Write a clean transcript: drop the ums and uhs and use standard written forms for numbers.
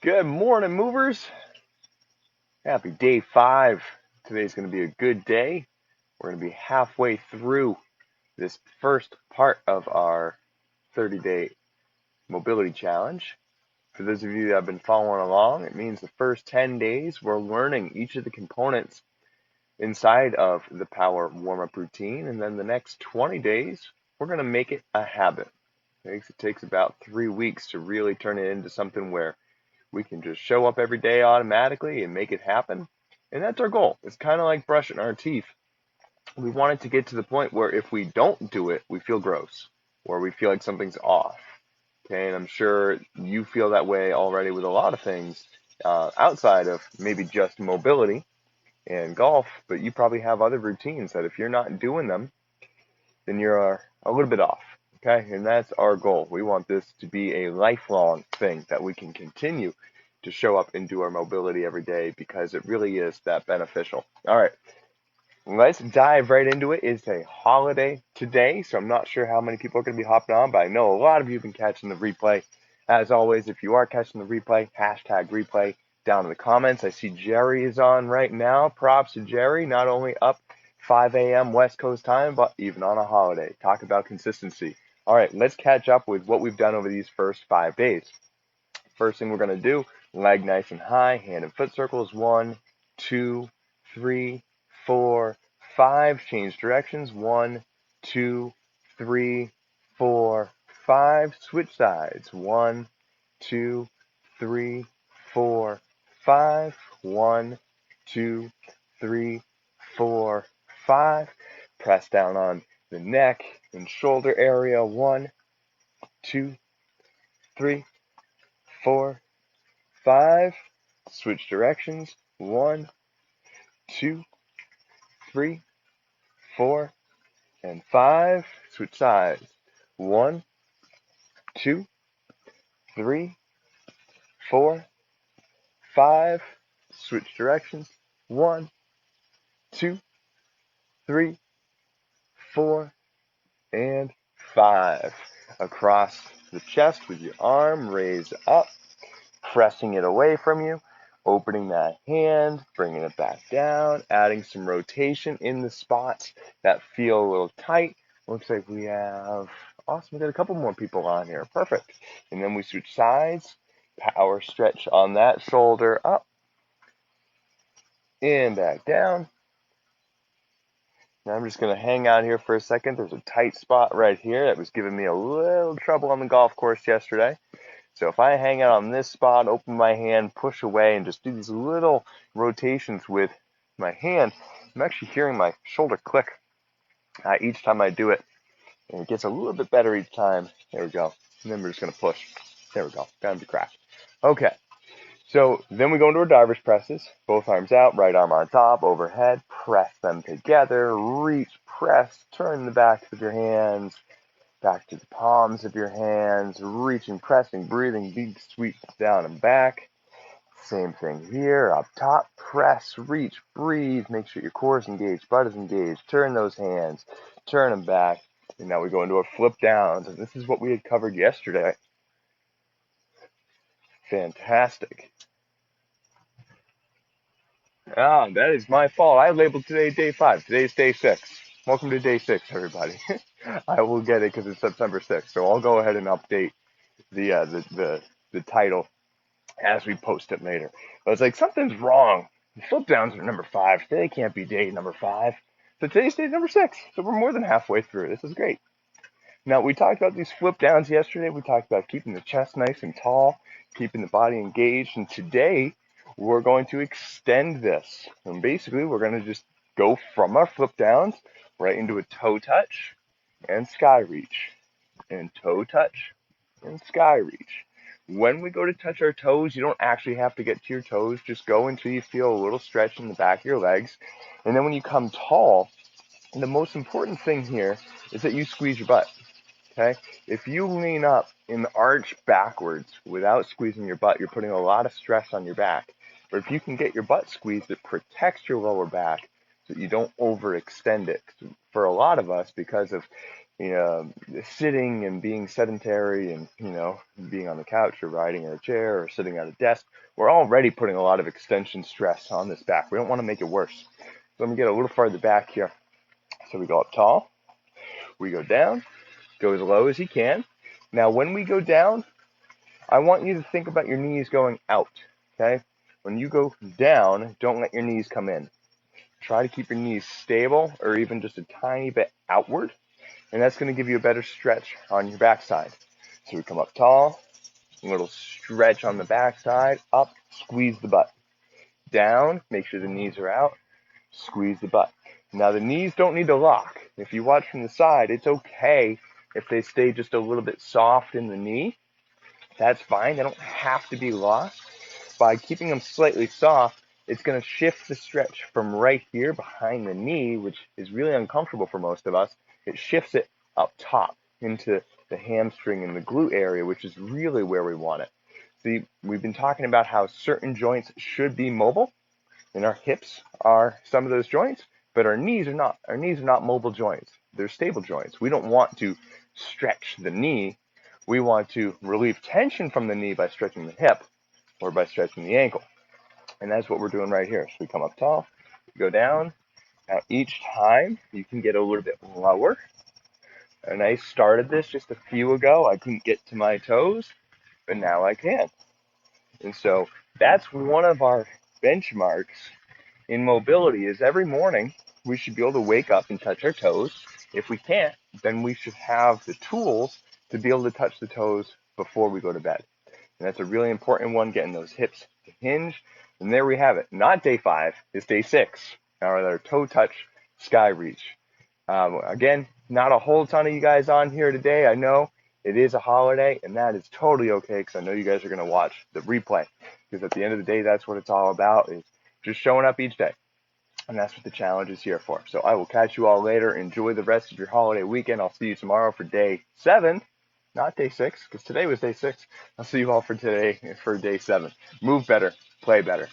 Good morning, movers. Happy day 5. Today's going to be a good day. We're going to be halfway through this first part of our 30-day mobility challenge. For those of you that have been following along, it means the first 10 days we're learning each of the components inside of the power warm-up routine, and then the next 20 days we're going to make it a habit. It takes about 3 weeks to really turn it into something where we can just show up every day automatically and make it happen. And that's our goal. It's kind of like brushing our teeth. We want it to get to the point where if we don't do it, we feel gross or we feel like something's off. Okay, and I'm sure you feel that way already with a lot of things outside of maybe just mobility and golf, but you probably have other routines that if you're not doing them, then you're a little bit off. Okay, and that's our goal. We want this to be a lifelong thing that we can continue to show up and do our mobility every day because it really is that beneficial. All right, let's dive right into it. It's a holiday today, so I'm not sure how many people are going to be hopping on, but I know a lot of you have been catching the replay. As always, if you are catching the replay, hashtag replay down in the comments. I see Jerry is on right now. Props to Jerry, not only up 5 a.m. West Coast time, but even on a holiday. Talk about consistency. All right, let's catch up with what we've done over these first 5 days. First thing we're going to do, leg nice and high, hand and foot circles. 1, 2, 3, 4, 5. Change directions. 1, 2, 3, 4, 5. Switch sides. 1, 2, 3, 4, 5. 1, 2, 3, 4, 5. Press down on the neck and shoulder area. 1, 2, 3, 4, 5. Switch directions. 1, 2, 3, 4, and 5. Switch sides. 1, 2, 3, 4, 5. Switch directions. 1, 2, 3, 4, and 5. Across the chest with your arm raised up, pressing it away from you, opening that hand, bringing it back down, adding some rotation in the spots that feel a little tight. Looks like we have, awesome, we got a couple more people on here. Perfect. And then we switch sides, power stretch on that shoulder up and back down. Now I'm just going to hang out here for a second. There's a tight spot right here that was giving me a little trouble on the golf course yesterday. So if I hang out on this spot, open my hand, push away, and just do these little rotations with my hand, I'm actually hearing my shoulder click each time I do it. And it gets a little bit better each time. There we go. And then we're just going to push. There we go. Down to crack. Okay. So then we go into our diver's presses. Both arms out, right arm on top, overhead. Press them together. Reach, press, turn the backs of your hands back to the palms of your hands. Reaching, pressing, breathing, big sweep down and back. Same thing here. Up top, press, reach, breathe. Make sure your core is engaged, butt is engaged. Turn those hands. Turn them back. And now we go into our flip downs. And this is what we had covered yesterday. Fantastic. Ah, that is my fault. I labeled today day 5. Today's day 6. Welcome to day 6, everybody. I will get it because it's September 6th. So I'll go ahead and update the title as we post it later. But it's like something's wrong. The flip downs are number 5. Today can't be day number 5. So today's day number 6. So we're more than halfway through. This is great. Now we talked about these flip downs yesterday. We talked about keeping the chest nice and tall, keeping the body engaged, and today we're going to extend this. And basically, we're going to just go from our flip downs right into a toe touch and sky reach, and toe touch and sky reach. When we go to touch our toes, you don't actually have to get to your toes. Just go until you feel a little stretch in the back of your legs. And then when you come tall, the most important thing here is that you squeeze your butt. Okay? If you lean up and arch backwards without squeezing your butt, you're putting a lot of stress on your back. But if you can get your butt squeezed, it protects your lower back so that you don't overextend it. For a lot of us, because of sitting and being sedentary and, being on the couch or riding in a chair or sitting at a desk, we're already putting a lot of extension stress on this back. We don't want to make it worse. So let me get a little farther back here. So we go up tall, we go down, go as low as you can. Now, when we go down, I want you to think about your knees going out, okay? When you go down, don't let your knees come in. Try to keep your knees stable or even just a tiny bit outward, and that's going to give you a better stretch on your backside. So we come up tall, a little stretch on the backside, up, squeeze the butt. Down, make sure the knees are out, squeeze the butt. Now the knees don't need to lock. If you watch from the side, it's okay if they stay just a little bit soft in the knee. That's fine. They don't have to be locked. By keeping them slightly soft, it's going to shift the stretch from right here behind the knee, which is really uncomfortable for most of us. It shifts it up top into the hamstring and the glute area, which is really where we want it. See, we've been talking about how certain joints should be mobile, and our hips are some of those joints, but our knees are not. Our knees are not mobile joints. They're stable joints. We don't want to stretch the knee. We want to relieve tension from the knee by stretching the hip or by stretching the ankle. And that's what we're doing right here. So we come up tall, go down. Now each time you can get a little bit lower. And I started this just a few ago. I couldn't get to my toes, but now I can. And so that's one of our benchmarks in mobility is every morning we should be able to wake up and touch our toes. If we can't, then we should have the tools to be able to touch the toes before we go to bed. And that's a really important one, getting those hips to hinge. And there we have it. Not day 5, it's day 6. Our toe touch sky reach. Again, not a whole ton of you guys on here today. I know it is a holiday, and that is totally okay because I know you guys are going to watch the replay. Because at the end of the day, that's what it's all about, is just showing up each day. And that's what the challenge is here for. So I will catch you all later. Enjoy the rest of your holiday weekend. I'll see you tomorrow for day 7. Not day 6, because today was day 6. I'll see you all for today for day 7. Move better, play better.